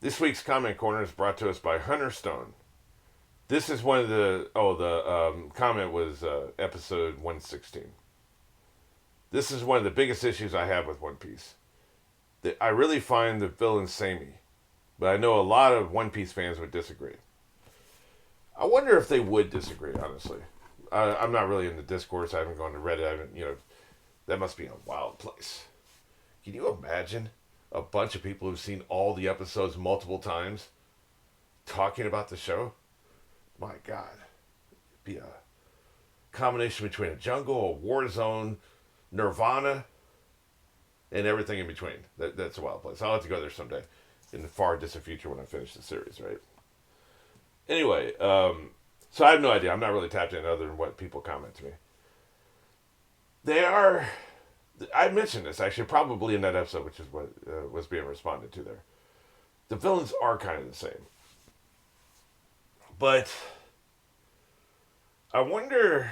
This week's comment corner is brought to us by Hunter Stone. This is one of the comment was episode 116. This is one of the biggest issues I have with One Piece. That I really find the villains samey, but I know a lot of One Piece fans would disagree. I wonder if they would disagree, honestly. I'm not really in the discourse. I haven't gone to Reddit. I haven't, that must be a wild place. Can you imagine a bunch of people who've seen all the episodes multiple times talking about the show? My God. It'd be a combination between a jungle, a war zone, Nirvana, and everything in between. That's a wild place. I'll have to go there someday in the far distant future when I finish the series, right? Anyway, so I have no idea. I'm not really tapped in other than what people comment to me. They are... I mentioned this, actually, probably in that episode, which is what was being responded to there. The villains are kind of the same. But I wonder,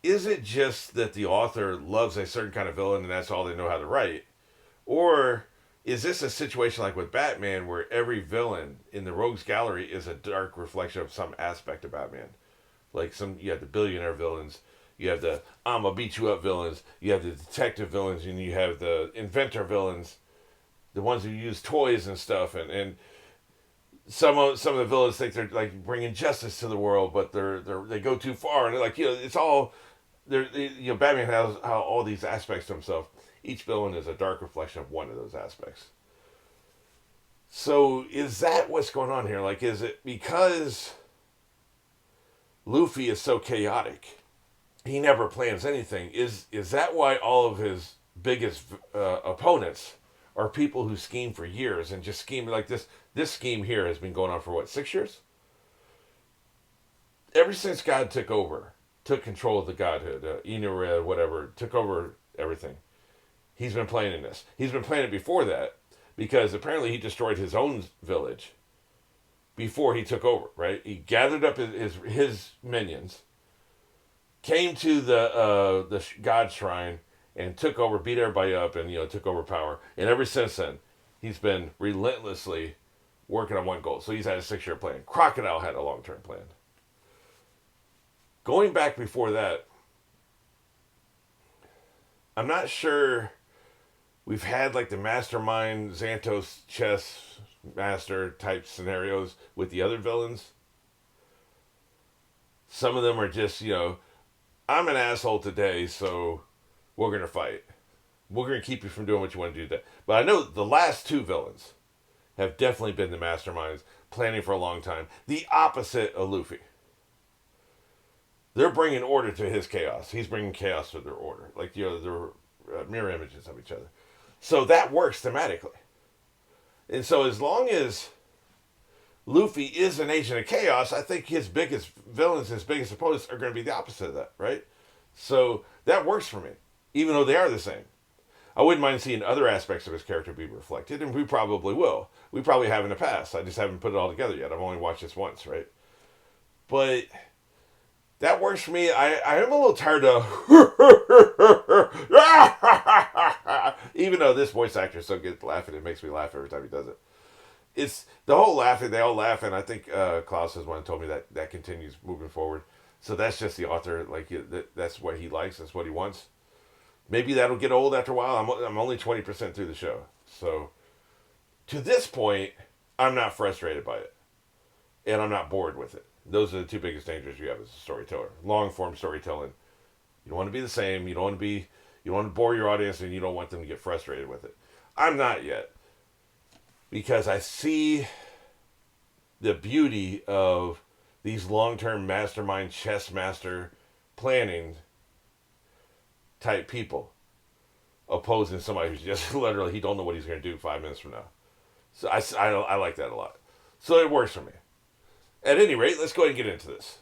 is it just that the author loves a certain kind of villain and that's all they know how to write? Or is this a situation like with Batman where every villain in the Rogues Gallery is a dark reflection of some aspect of Batman? Like you have the billionaire villains, you have the I'ma beat you up villains, you have the detective villains, and you have the inventor villains, the ones who use toys and stuff, and some of the villains think they're like bringing justice to the world, but they go too far, and like it's all Batman has all these aspects to himself. Each villain is a dark reflection of one of those aspects. So is that what's going on here? Like, is it because Luffy is so chaotic? He never plans anything. Is that why all of his biggest opponents are people who scheme for years and just scheme like this? This scheme here has been going on for what, 6 years? Ever since God took control of the godhood, Inoue, whatever, took over everything. He's been playing in this. He's been playing it before that because apparently he destroyed his own village before he took over, right? He gathered up his minions, came to the God Shrine, and took over, beat everybody up, and took over power. And ever since then, he's been relentlessly working on one goal. So he's had a 6-year plan. Crocodile had a long-term plan. Going back before that, I'm not sure we've had like the mastermind Xantos chess master type scenarios with the other villains. Some of them are just, I'm an asshole today, so we're going to fight. We're going to keep you from doing what you want to do today. But I know the last two villains have definitely been the masterminds, planning for a long time. The opposite of Luffy. They're bringing order to his chaos. He's bringing chaos to their order. Like, they're mirror images of each other. So that works thematically. And so as long as Luffy is an agent of chaos, I think his biggest villains, his biggest opponents are going to be the opposite of that, right? So that works for me, even though they are the same. I wouldn't mind seeing other aspects of his character be reflected, and we probably will. We probably have in the past. I just haven't put it all together yet. I've only watched this once, right? But that works for me. I am a little tired of even though this voice actor is so good at laughing, it makes me laugh every time he does it. It's the whole laughing, they all laugh, and I think Klaus has one told me that continues moving forward. So that's just the author, like that's what he likes, that's what he wants. Maybe that'll get old after a while. I'm only 20% through the show. So to this point, I'm not frustrated by it. And I'm not bored with it. Those are the two biggest dangers you have as a storyteller. Long form storytelling. You don't want to be the same. You don't want to bore your audience, and you don't want them to get frustrated with it. I'm not yet. Because I see the beauty of these long-term mastermind chess master planning type people opposing somebody who's just literally, he don't know what he's going to do 5 minutes from now. So I like that a lot. So it works for me. At any rate, let's go ahead and get into this.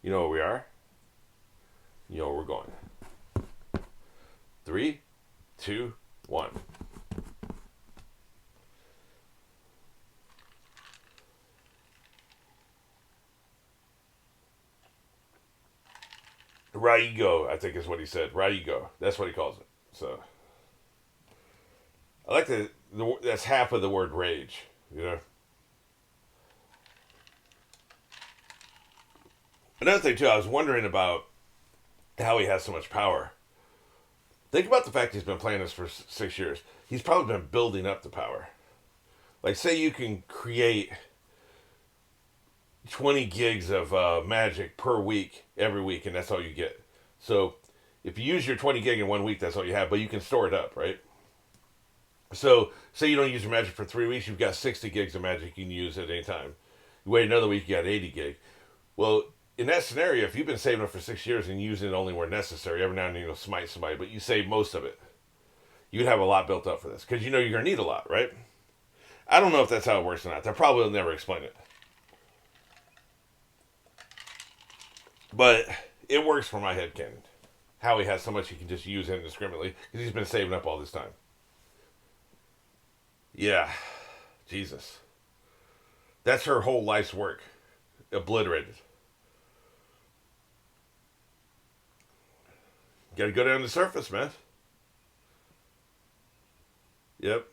You know where we are? You know where we're going. 3, 2, 1. Raigo, I think is what he said. Raigo. That's what he calls it. So I like that's half of the word rage. You know. Another thing too, I was wondering about how he has so much power. Think about the fact he's been playing this for 6 years. He's probably been building up the power. Like, say you can create 20 gigs of magic per week, every week, and that's all you get. So, if you use your 20 gig in 1 week, that's all you have, but you can store it up, right? So, say you don't use your magic for 3 weeks, you've got 60 gigs of magic you can use at any time. You wait another week, you got 80 gig. Well, in that scenario, if you've been saving it for 6 years and using it only where necessary, every now and then you'll smite somebody, but you save most of it, you'd have a lot built up for this because you know you're going to need a lot, right? I don't know if that's how it works or not. They probably will never explain it. But it works for my headcanon. How he has so much he can just use indiscriminately because he's been saving up all this time. Yeah, Jesus. That's her whole life's work. Obliterated. Gotta go down to the surface, man. Yep.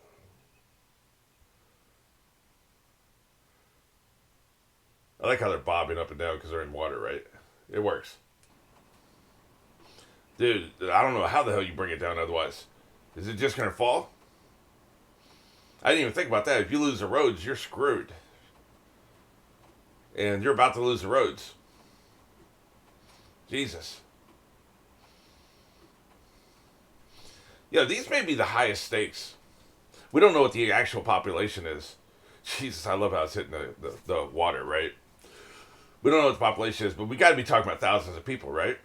I like how they're bobbing up and down because they're in water, right? It works. Dude, I don't know how the hell you bring it down otherwise. Is it just gonna fall? I didn't even think about that. If you lose the roads, you're screwed. And you're about to lose the roads. Jesus. Yeah, these may be the highest stakes. We don't know what the actual population is. Jesus, I love how it's hitting the water, right? We don't know what the population is, but we got to be talking about thousands of people, right?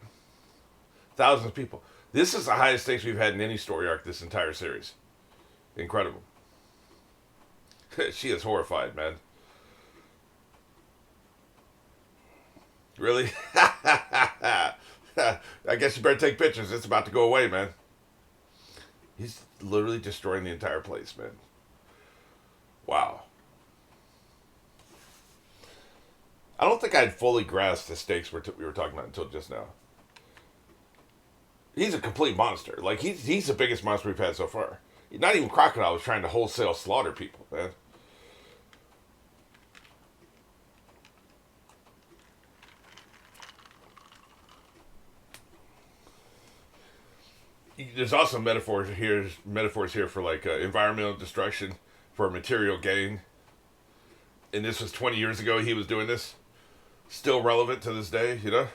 Thousands of people. This is the highest stakes we've had in any story arc this entire series. Incredible. She is horrified, man. Really? I guess you better take pictures. It's about to go away, man. He's literally destroying the entire place, man. Wow. I don't think I'd fully grasped the stakes we were talking about until just now. He's a complete monster. Like, he's the biggest monster we've had so far. Not even Crocodile was trying to wholesale slaughter people, man. There's also metaphors here for like environmental destruction, for material gain. And this was 20 years ago he was doing this. Still relevant to this day, you know?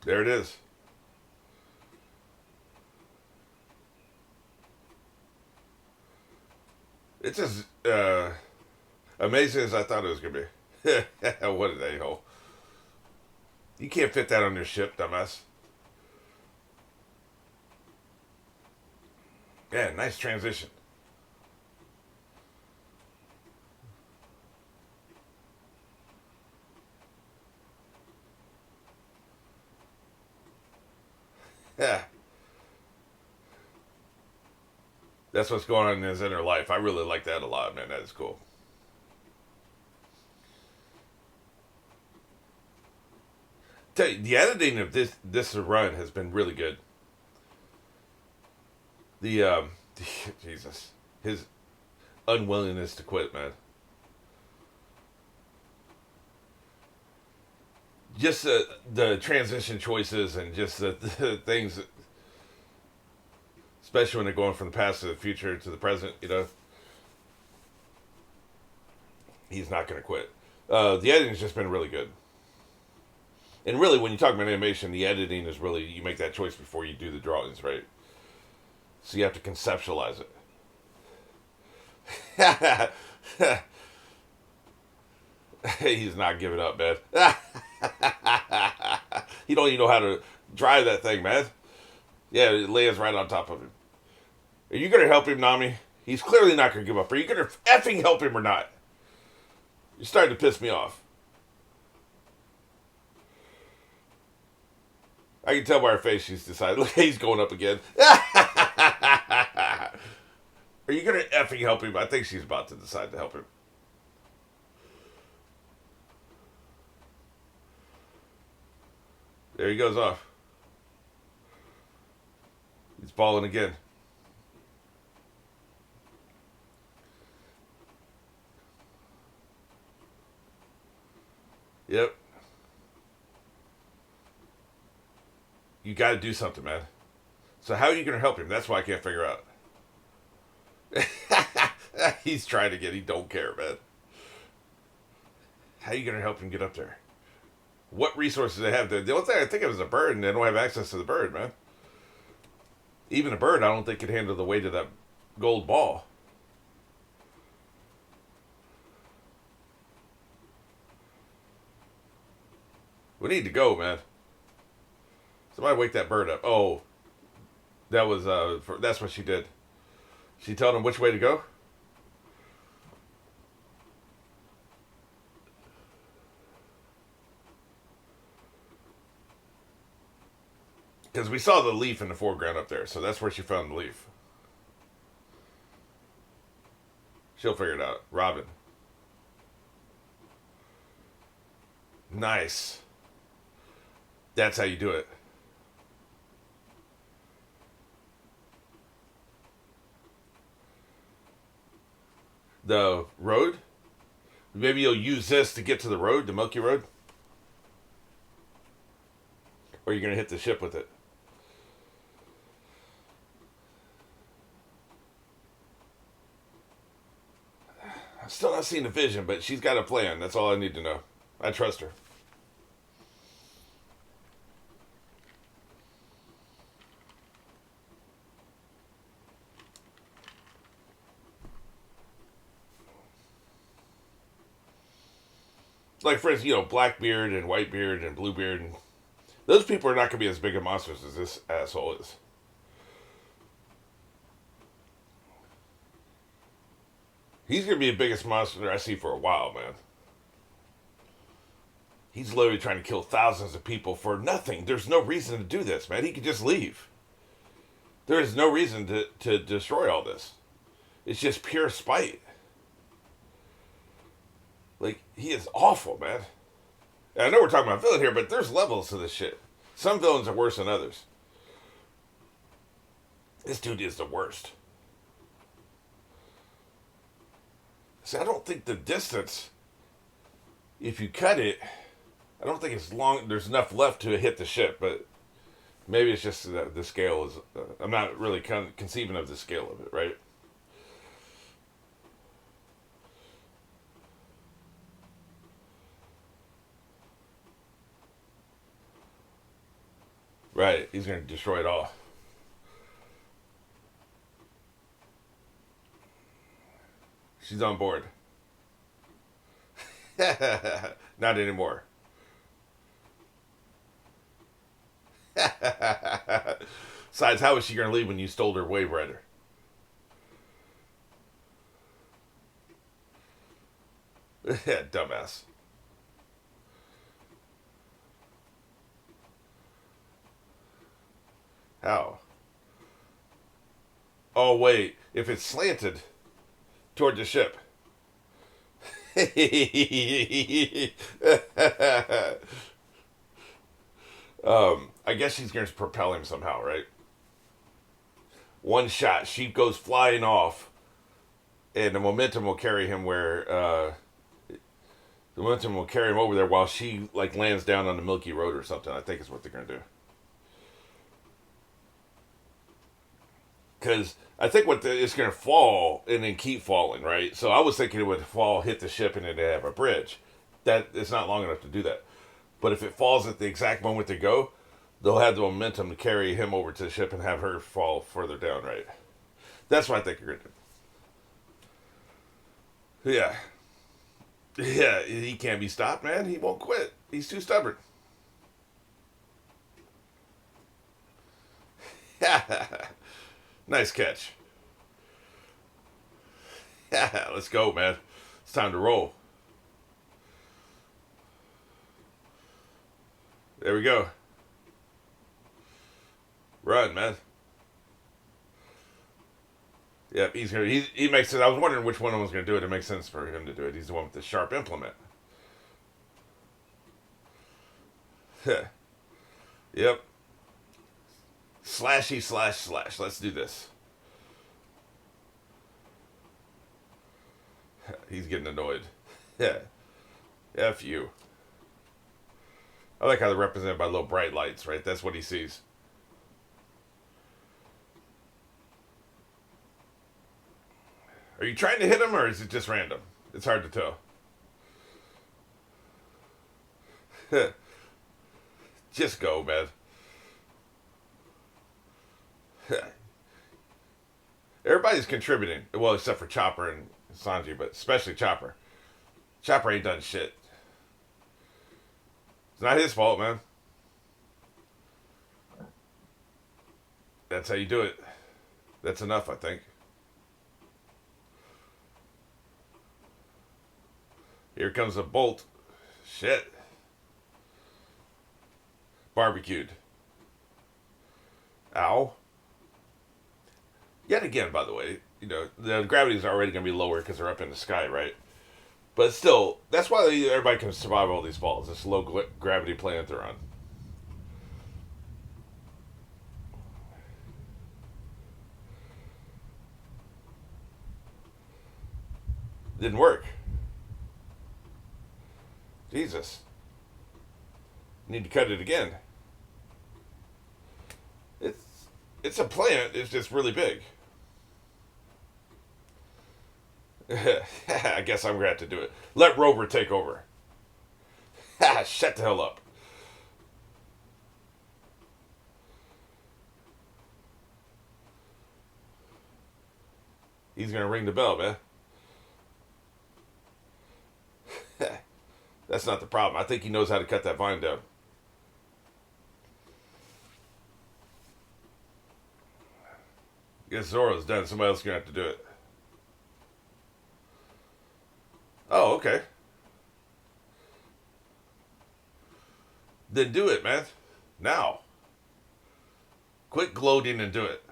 There it is. It's as amazing as I thought it was going to be. What an a-hole. You can't fit that on your ship, dumbass. Yeah, nice transition. Yeah. That's what's going on in his inner life. I really like that a lot, man. That is cool. Tell you, the editing of this run has been really good. The Jesus, his unwillingness to quit, man. Just the transition choices and just the things, especially when they're going from the past to the future to the present. You know, he's not going to quit. The editing's just been really good. And really, when you talk about animation, the editing is really, you make that choice before you do the drawings, right? So you have to conceptualize it. He's not giving up, man. He don't even know how to drive that thing, man. Yeah, Leia's right on top of him. Are you going to help him, Nami? He's clearly not going to give up. Are you going to effing help him or not? You're starting to piss me off. I can tell by her face she's decided. Look, he's going up again. Are you going to effing help him? I think she's about to decide to help him. There he goes off. falling again. Yep. You got to do something, man. So how are you going to help him? That's what I can't figure out. He's trying to get. He don't care, man. How are you going to help him get up there? What resources they have? The only thing I think of is a bird, and they don't have access to the bird, man. Even a bird, I don't think could handle the weight of that gold ball. We need to go, man. Somebody wake that bird up. Oh, that was that's what she did. She told him which way to go. Because we saw the leaf in the foreground up there, so that's where she found the leaf. She'll figure it out. Robin. Nice. That's how you do it. The road? Maybe you'll use this to get to the road, the Milky Road? Or you're going to hit the ship with it? I'm still not seeing the vision, but she's got a plan. That's all I need to know. I trust her. Like, for instance, Blackbeard and Whitebeard and Bluebeard. And those people are not going to be as big of monsters as this asshole is. He's going to be the biggest monster I see for a while, man. He's literally trying to kill thousands of people for nothing. There's no reason to do this, man. He could just leave. There is no reason to destroy all this. It's just pure spite. Like, he is awful, man. And I know we're talking about villain here, but there's levels to this shit. Some villains are worse than others. This dude is the worst. See, I don't think the distance, if you cut it, I don't think it's long. There's enough left to hit the ship, but maybe it's just the scale is. I'm not really conceiving of the scale of it, right? Right, he's going to destroy it all. She's on board. Not anymore. Besides, how was she going to leave when you stole her Wave Rider? Dumbass. How? Oh, wait. If it's slanted toward the ship. I guess she's going to propel him somehow, right? One shot, she goes flying off, and the momentum will carry him the momentum will carry him over there while she lands down on the Milky Road or something. I think is what they're going to do. Because I think it's going to fall and then keep falling, right? So I was thinking it would fall, hit the ship, and then they have a bridge. That it's not long enough to do that. But if it falls at the exact moment they go, they'll have the momentum to carry him over to the ship and have her fall further down, right? That's what I think you're going to do. Yeah. Yeah, he can't be stopped, man. He won't quit. He's too stubborn. Nice catch. Let's go, man. It's time to roll. There we go. Run, man. Yep, he's gonna. He makes it. I was wondering which one of them was gonna do it. It makes sense for him to do it. He's the one with the sharp implement. Yep. Slashy slash slash. Let's do this. He's getting annoyed. Yeah. F you. I like how they're represented by little bright lights, right? That's what he sees. Are you trying to hit him or is it just random? It's hard to tell. Just go, man. Everybody's contributing. Well, except for Chopper and Sanji, but especially Chopper. Chopper ain't done shit. It's not his fault, man. That's how you do it. That's enough, I think. Here comes a bolt. Shit. Barbecued. Ow. Yet again, by the way, you know, the gravity is already going to be lower because they're up in the sky, right? But still, that's why everybody can survive all these falls. It's a low gravity planet they're on. Didn't work. Jesus. Need to cut it again. It's a planet. It's just really big. I guess I'm gonna have to do it. Let Rover take over. Shut the hell up. He's gonna ring the bell, man. That's not the problem. I think he knows how to cut that vine down. Guess Zoro's done. Somebody else is gonna have to do it. Oh, okay. Then do it, man. Now. Quit gloating and do it.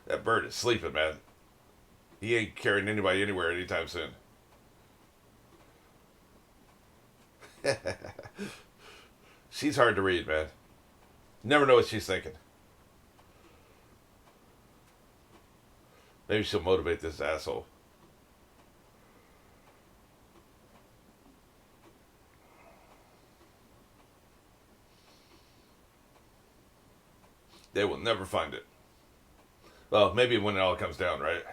That bird is sleeping, man. He ain't carrying anybody anywhere anytime soon. She's hard to read, man. Never know what she's thinking. Maybe she'll motivate this asshole. They will never find it. Well, maybe when it all comes down, right?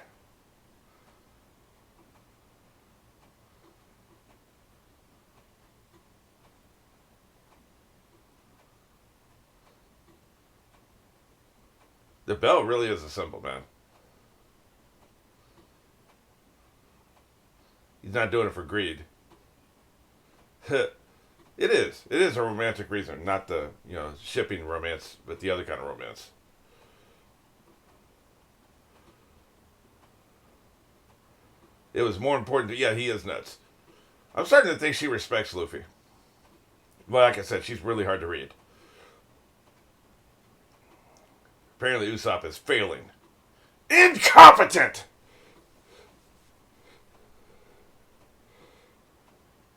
The bell really is a symbol, man. He's not doing it for greed. It is. It is a romantic reason, not the, shipping romance, but the other kind of romance. It was more important to, yeah, he is nuts. I'm starting to think she respects Luffy. But like I said, she's really hard to read. Apparently Usopp is failing. Incompetent!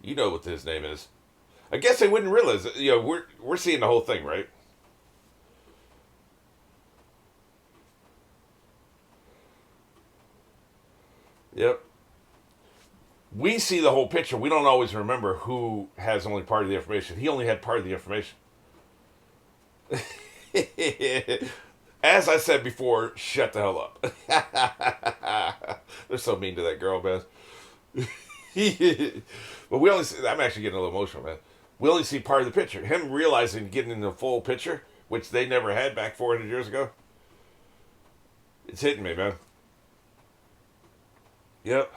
You know what his name is. I guess they wouldn't realize it. We're seeing the whole thing, right? Yep. We see the whole picture. We don't always remember who has only part of the information. He only had part of the information. As I said before, shut the hell up. They're so mean to that girl, man. But we only see, I'm actually getting a little emotional, man. We only see part of the picture. Him realizing getting in the full picture, which they never had back 400 years ago. It's hitting me, man. Yep.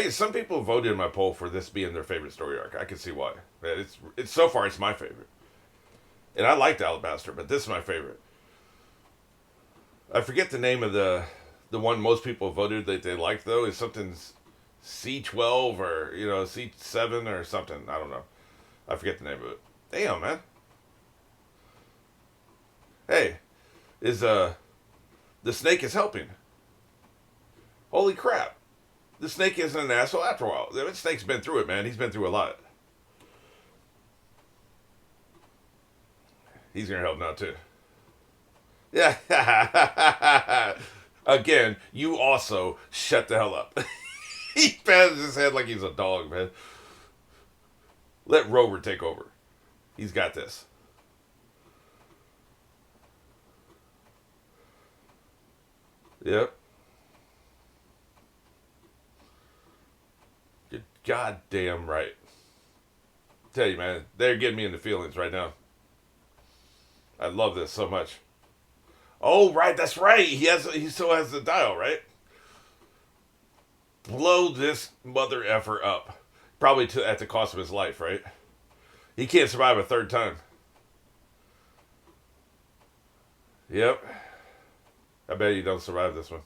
Some people voted in my poll for this being their favorite story arc. I can see why. It's so far it's my favorite, and I liked Alabaster, but this is my favorite. I forget the name of the one most people voted that they liked though. Is something C12 or C7 or something. I don't know. I forget the name of it. Damn, man. Hey, is the snake is helping. Holy crap. The snake isn't an asshole after a while. The snake's been through it, man. He's been through a lot. He's gonna help now too. Yeah. Again, you also shut the hell up. He pats his head like he's a dog, man. Let Rover take over. He's got this. Yep. You're goddamn right. Tell you, man, they're getting me into feelings right now. I love this so much. Oh, right, that's right. He still has the dial, right? Blow this mother effer up. Probably at the cost of his life, right? He can't survive a third time. Yep. I bet you don't survive this one.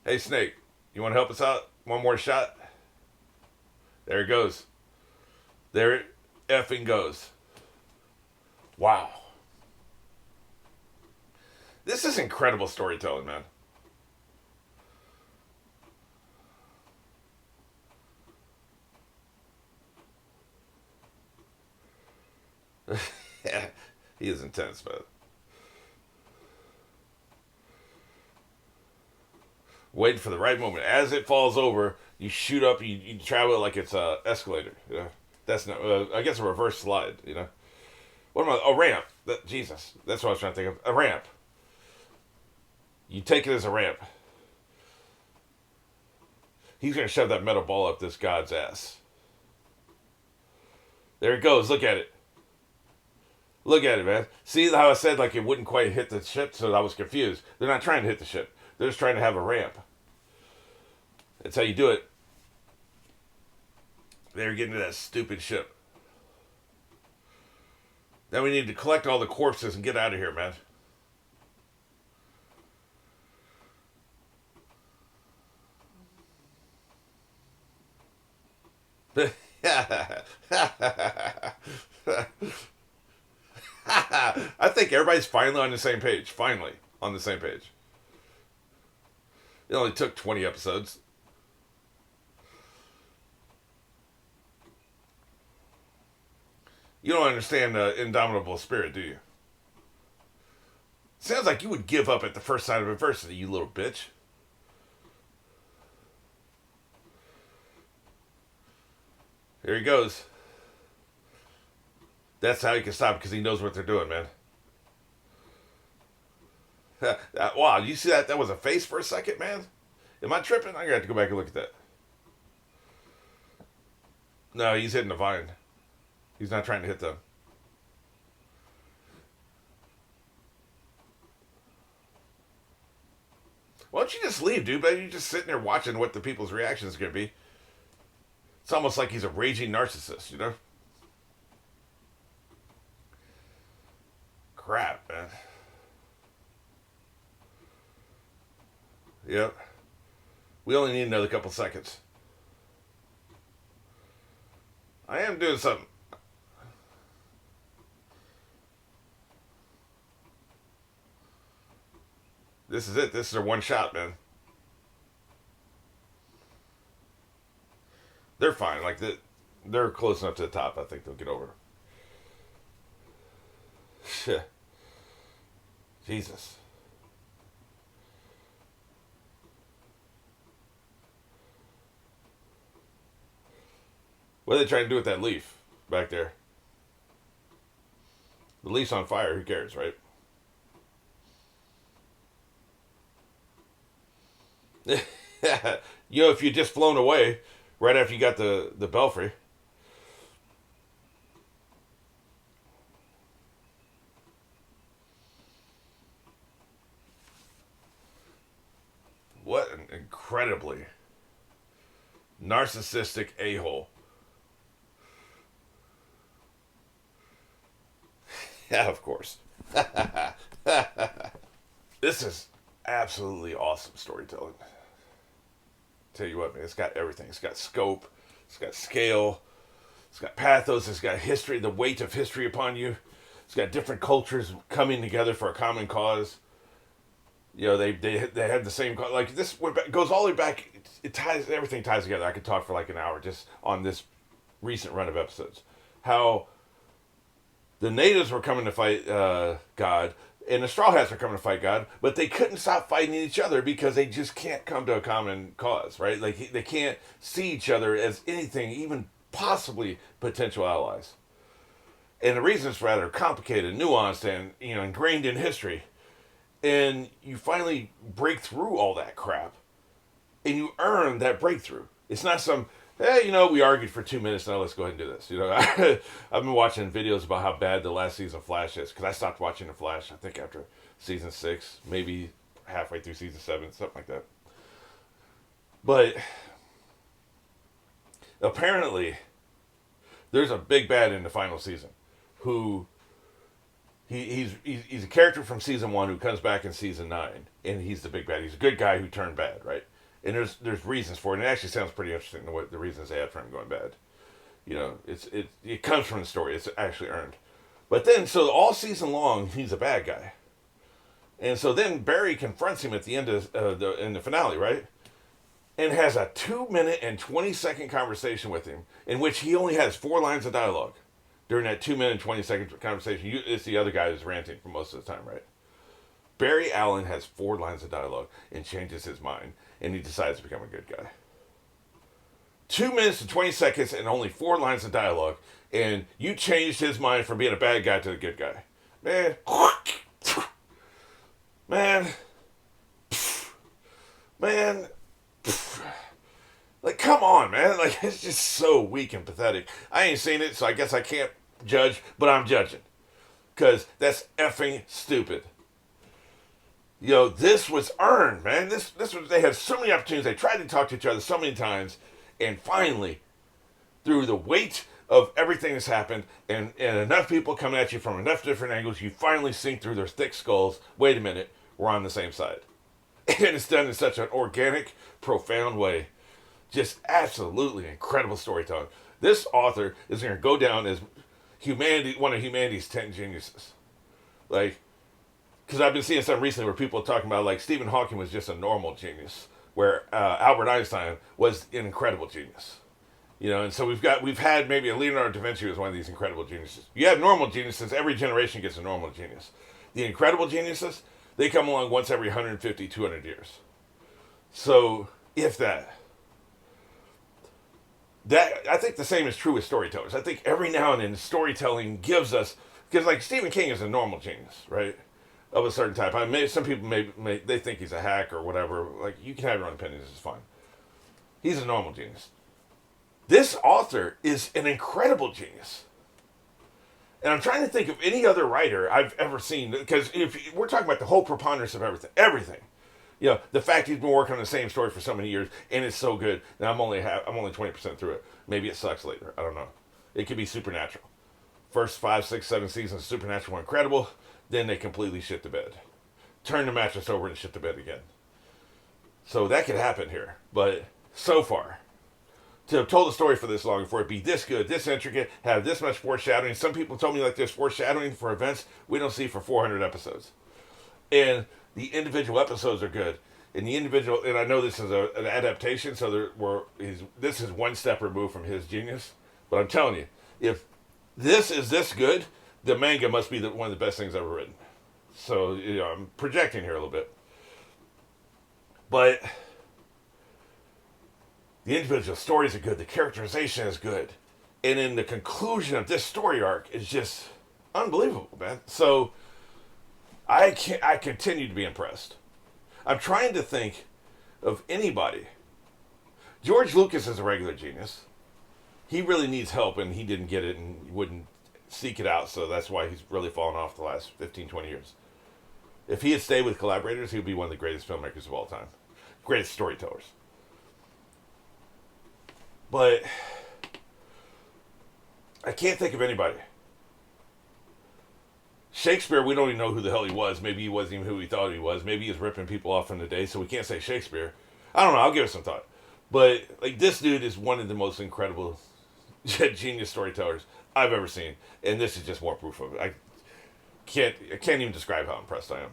Hey, Snake, you want to help us out? One more shot? There it goes. There it effing goes. Wow. This is incredible storytelling, man. Yeah, he is intense, man. Waiting for the right moment. As it falls over, you shoot up, you travel it like it's a escalator. You know? That's not, I guess a reverse slide, you know? What am I? A ramp. Jesus. That's what I was trying to think of. A ramp. You take it as a ramp. He's going to shove that metal ball up this god's ass. There it goes. Look at it. Look at it, man. See how I said like it wouldn't quite hit the ship, so I was confused. They're not trying to hit the ship. They're just trying to have a ramp. That's how you do it. They're getting to that stupid ship. Now we need to collect all the corpses and get out of here, man. I think everybody's finally on the same page. Finally on the same page. It only took 20 episodes. You don't understand the indomitable spirit, do you? Sounds like you would give up at the first sign of adversity, you little bitch. Here he goes. That's how he can stop because he knows what they're doing, man. Wow, you see that? That was a face for a second, man? Am I tripping? I'm going to have to go back and look at that. No, he's hitting the vine. He's not trying to hit them. Why don't you just leave, dude? But you're just sitting there watching what the people's reactions are going to be. It's almost like he's a raging narcissist, you know? Crap, man. Yep. We only need another couple seconds. I am doing something. This is it. This is their one shot, man. They're fine. Like they're close enough to the top. I think they'll get over. Shit. Jesus. What are they trying to do with that leaf back there? The leaf's on fire. Who cares, right? You know, if you just flown away right after you got the belfry. What an incredibly narcissistic a-hole. Yeah, of course. This is absolutely awesome storytelling. Tell you what, man, it's got everything. It's got scope. It's got scale. It's got pathos. It's got history, the weight of history upon you. It's got different cultures coming together for a common cause. You know, they had the same, like, this goes all the way back. It ties, everything ties together. I could talk for like an hour just on this recent run of episodes. How the natives were coming to fight God, and the Straw Hats were coming to fight God, but they couldn't stop fighting each other because they just can't come to a common cause, right? Like, they can't see each other as anything, even possibly potential allies. And the reason's rather complicated, nuanced, and, you know, ingrained in history. And you finally break through all that crap, and you earn that breakthrough. It's not some, hey, you know, we argued for 2 minutes, now let's go ahead and do this. You know, I've been watching videos about how bad the last season of Flash is, because I stopped watching The Flash, I think, after season 6, maybe halfway through season 7, something like that. But apparently, there's a big bad in the final season who he's a character from season 1 who comes back in season 9, and he's the big bad. He's a good guy who turned bad, right? And there's reasons for it, and it actually sounds pretty interesting, the reasons they had for him going bad. You know, it comes from the story. It's actually earned. But then, so all season long, he's a bad guy. And so then Barry confronts him at the end of in the finale, right? And has a 2-minute and 20-second conversation with him, in which he only has 4 lines of dialogue. During that 2-minute and 20-second conversation, it's the other guy who's ranting for most of the time, right? Barry Allen has 4 lines of dialogue and changes his mind, and he decides to become a good guy. 2 minutes and 20 seconds and only 4 lines of dialogue, and you changed his mind from being a bad guy to a good guy. Man, man, like, come on, man. Like, it's just so weak and pathetic. I ain't seen it, so I guess I can't judge, but I'm judging. Because that's effing stupid. You know, this was earned, man. This was, they had so many opportunities. They tried to talk to each other so many times, and finally, through the weight of everything that's happened, and enough people coming at you from enough different angles, you finally sink through their thick skulls. Wait a minute, we're on the same side. And it's done in such an organic, profound way. Just absolutely incredible storytelling. This author is going to go down as one of humanity's 10 geniuses. Like, because I've been seeing some recently where people are talking about, like, Stephen Hawking was just a normal genius, where Albert Einstein was an incredible genius. You know, and so we've had maybe a Leonardo da Vinci was one of these incredible geniuses. You have normal geniuses. Every generation gets a normal genius. The incredible geniuses, they come along once every 150, 200 years. So, if that, I think the same is true with storytellers. I think every now and then storytelling gives us, because like Stephen King is a normal genius, right? Of a certain type. I mean, some people may they think he's a hack or whatever. Like, you can have your own opinions, it's fine. He's a normal genius. This author is an incredible genius. And I'm trying to think of any other writer I've ever seen, because if we're talking about the whole preponderance of everything. You know, the fact he's been working on the same story for so many years, and it's so good. Now I'm only 20% through it. Maybe it sucks later. I don't know. It could be Supernatural. First 5, 6, 7 seasons of Supernatural were incredible. Then they completely shit the bed. Turn the mattress over and shit the bed again. So that could happen here. But so far, to have told the story for this long, for it be this good, this intricate, have this much foreshadowing. Some people told me like there's foreshadowing for events we don't see for 400 episodes. And the individual episodes are good. And I know this is an adaptation, so this is one step removed from his genius. But I'm telling you, if this is this good, the manga must be one of the best things ever written. So, you know, I'm projecting here a little bit. But the individual stories are good. The characterization is good. And then the conclusion of this story arc is just unbelievable, man. So, I continue to be impressed. I'm trying to think of anybody. George Lucas is a regular genius. He really needs help, and he didn't get it and wouldn't seek it out, so that's why he's really fallen off the last 15, 20 years. If he had stayed with collaborators, he would be one of the greatest filmmakers of all time. Greatest storytellers. But I can't think of anybody. Shakespeare, we don't even know who the hell he was. Maybe he wasn't even who he thought he was. Maybe he's ripping people off in the day, so we can't say Shakespeare. I don't know. I'll give it some thought. But like, this dude is one of the most incredible genius storytellers I've ever seen, and this is just more proof of it. I can't even describe how impressed I am.